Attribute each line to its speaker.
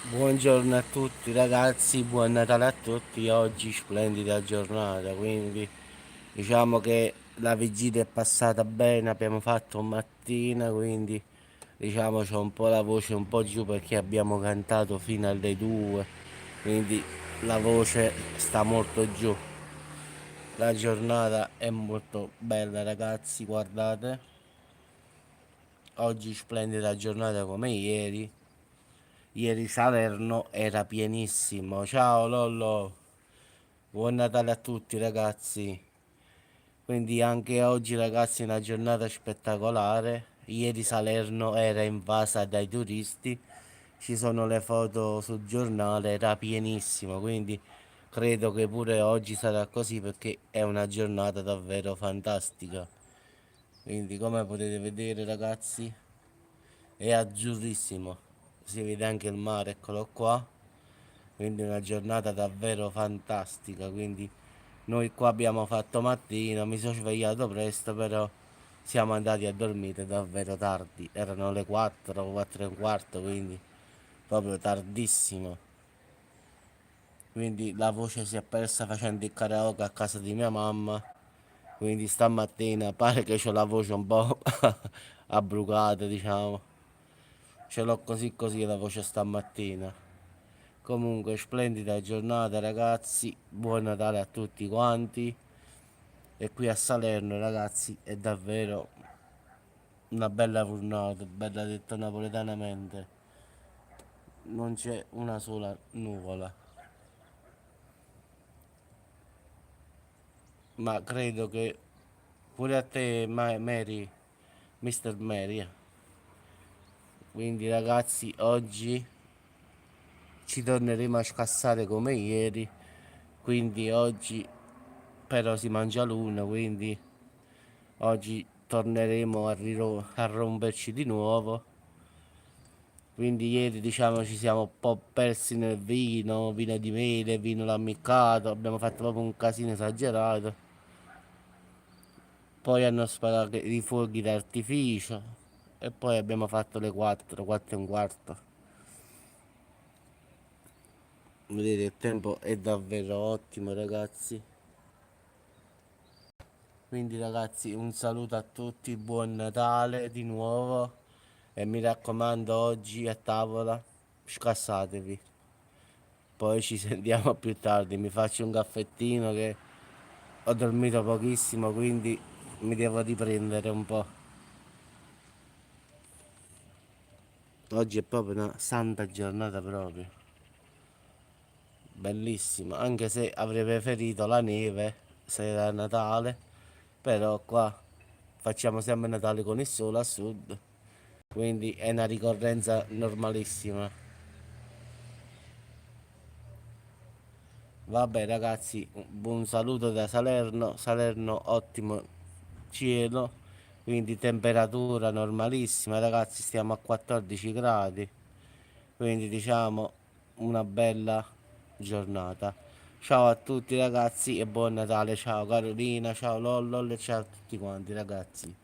Speaker 1: Buongiorno a tutti ragazzi, buon Natale a tutti. Oggi splendida giornata, quindi diciamo che la vigilia è passata bene, abbiamo fatto mattina, quindi diciamo c'ho un po' la voce un po' giù perché abbiamo cantato fino alle 2, quindi la voce sta molto giù. La giornata è molto bella ragazzi, guardate. Oggi splendida giornata come ieri. Ieri Salerno era pienissimo. Ciao Lollo, buon Natale a tutti ragazzi. Quindi anche oggi ragazzi è una giornata spettacolare. Ieri Salerno era invasa dai turisti. Ci sono le foto sul giornale, era pienissimo. Quindi credo che pure oggi sarà così perché è una giornata davvero fantastica. Quindi come potete vedere ragazzi è azzurrissimo. Si vede anche il mare, eccolo qua. Quindi una giornata davvero fantastica. Quindi noi qua abbiamo fatto mattina, mi sono svegliato presto, però siamo andati a dormire davvero tardi. Erano le 4, 4 e un quarto, quindi proprio tardissimo. Quindi la voce si è persa facendo il karaoke a casa di mia mamma. Quindi stamattina pare che ho la voce un po' abbrucata, diciamo. Ce l'ho così così la voce stamattina. Comunque, splendida giornata ragazzi, buon Natale a tutti quanti. E qui a Salerno ragazzi è davvero una bella giornata, bella detto napoletanamente. Non c'è una sola nuvola. Ma credo che pure a te, Mary, Mr. Mary. Quindi ragazzi, oggi ci torneremo a scassare come ieri. Quindi oggi però si mangia l'una, quindi oggi torneremo a romperci di nuovo. Quindi ieri diciamo ci siamo un po' persi nel vino, vino di mele, vino l'ammiccato, abbiamo fatto proprio un casino esagerato. Poi hanno sparato i fuochi d'artificio e poi abbiamo fatto le 4, 4 e un quarto. Vedete il tempo è davvero ottimo ragazzi. Quindi ragazzi un saluto a tutti, buon Natale di nuovo e mi raccomando oggi a tavola scassatevi. Poi ci sentiamo più tardi, mi faccio un caffettino che ho dormito pochissimo, quindi mi devo riprendere un po'. Oggi è proprio una santa giornata proprio, bellissima, anche se avrei preferito la neve se era Natale, però qua facciamo sempre Natale con il sole a sud, quindi è una ricorrenza normalissima. Vabbè ragazzi, un buon saluto da Salerno, Salerno ottimo cielo, quindi temperatura normalissima ragazzi, stiamo a 14 gradi, quindi diciamo una bella giornata. Ciao a tutti ragazzi e buon Natale, ciao Carolina, ciao Lollo e ciao a tutti quanti ragazzi.